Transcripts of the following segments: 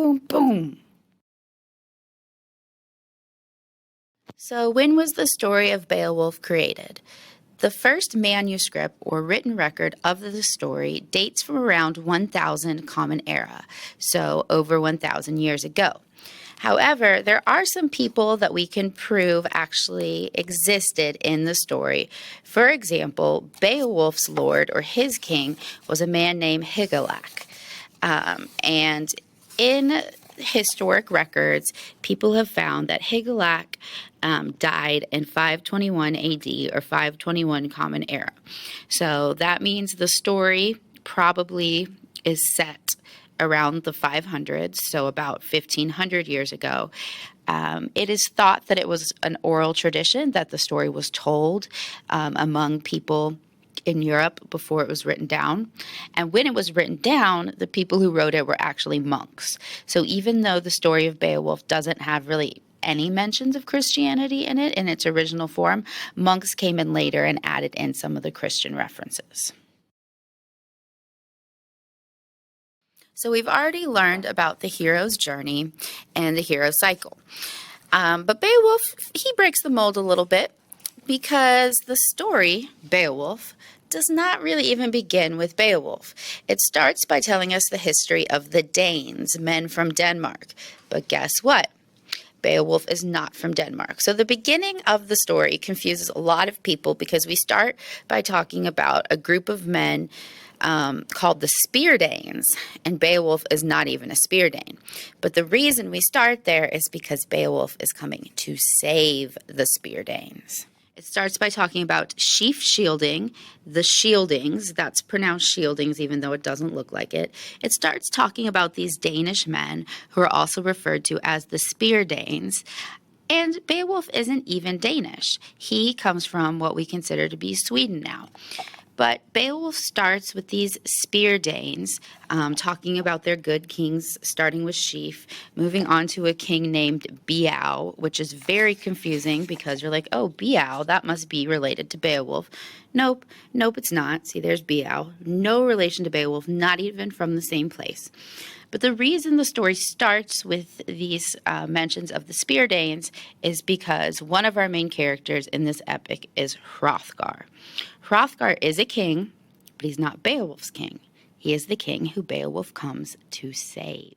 boom, boom. So, when was the story of Beowulf created? The first manuscript or written record of the story dates from around 1000 Common Era, so over 1000 years ago. However, there are some people that we can prove actually existed in the story. For example, Beowulf's lord or his king was a man named Hygelac. And in historic records, people have found that Hygelac died in 521 AD or 521 Common Era. So that means the story probably is set around the 500s, so about 1500 years ago. It is thought that it was an oral tradition, that the story was told among people in Europe before it was written down. And when it was written down, the people who wrote it were actually monks. So even though the story of Beowulf doesn't have really any mentions of Christianity in it in its original form, monks came in later and added in some of the Christian references. So we've already learned about the hero's journey and the hero cycle. But Beowulf, he breaks the mold a little bit because the story, Beowulf, does not really even begin with Beowulf. It starts by telling us the history of the Danes, men from Denmark. But guess what? Beowulf is not from Denmark. So the beginning of the story confuses a lot of people because we start by talking about a group of men called the Spear Danes, and Beowulf is not even a Spear Dane. But the reason we start there is because Beowulf is coming to save the Spear Danes. It starts by talking about sheaf shielding, the Shieldings, that's pronounced Shieldings even though it doesn't look like it. It starts talking about these Danish men who are also referred to as the Spear Danes. And Beowulf isn't even Danish. He comes from what we consider to be Sweden now. But Beowulf starts with these Spear Danes, talking about their good kings, starting with Sheaf, moving on to a king named Beow, which is very confusing because you're like, oh, Beow, that must be related to Beowulf. Nope, it's not. See, there's Beow. No relation to Beowulf, not even from the same place. But the reason the story starts with these mentions of the Spear Danes is because one of our main characters in this epic is Hrothgar. Hrothgar is a king, but he's not Beowulf's king. He is the king who Beowulf comes to save.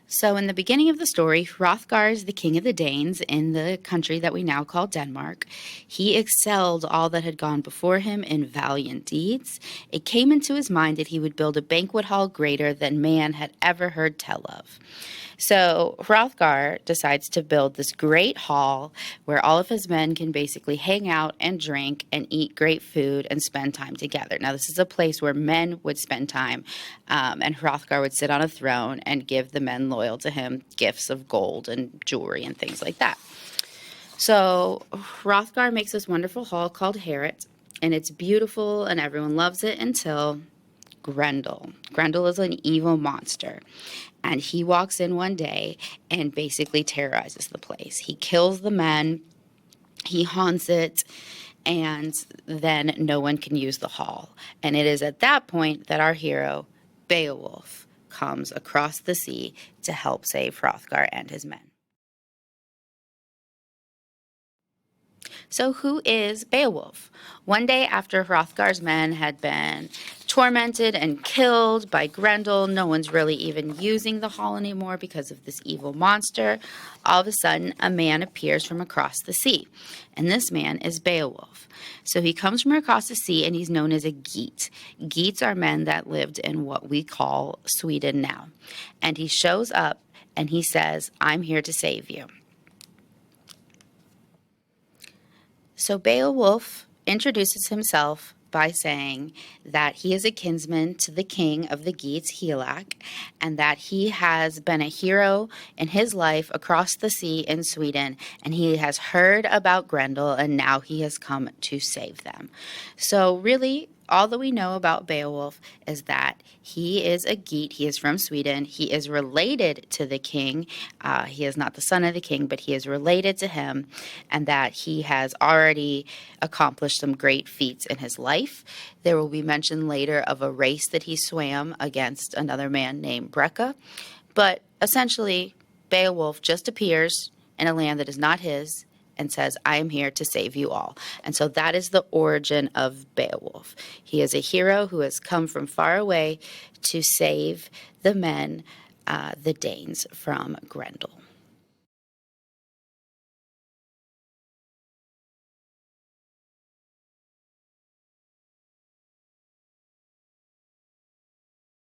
So in the beginning of the story, Hrothgar is the king of the Danes in the country that we now call Denmark. He excelled all that had gone before him in valiant deeds. It came into his mind that he would build a banquet hall greater than man had ever heard tell of. So Hrothgar decides to build this great hall where all of his men can basically hang out and drink and eat great food and spend time together. Now, this is a place where men would spend time, and Hrothgar would sit on a throne and give the men loyal to him gifts of gold and jewelry and things like that. So Hrothgar makes this wonderful hall called Heorot, and it's beautiful and everyone loves it until Grendel. Grendel is an evil monster. And he walks in one day and basically terrorizes the place. He kills the men, he haunts it, and then no one can use the hall. And it is at that point that our hero, Beowulf, comes across the sea to help save Hrothgar and his men. So who is Beowulf? One day after Hrothgar's men had been tormented and killed by Grendel, no one's really even using the hall anymore because of this evil monster. All of a sudden, a man appears from across the sea, and this man is Beowulf. So he comes from across the sea, and he's known as a Geat. Geats are men that lived in what we call Sweden now. And he shows up and he says, I'm here to save you. So Beowulf introduces himself by saying that he is a kinsman to the king of the Geats, Helac, and that he has been a hero in his life across the sea in Sweden, and he has heard about Grendel, and now he has come to save them. So really, all that we know about Beowulf is that he is a Geat. He is from Sweden. He is related to the king. He is not the son of the king, but he is related to him, and that he has already accomplished some great feats in his life. There will be mention later of a race that he swam against another man named Brecca. But essentially, Beowulf just appears in a land that is not his and says, I am here to save you all. And so that is the origin of Beowulf. He is a hero who has come from far away to save the men, the Danes, from Grendel.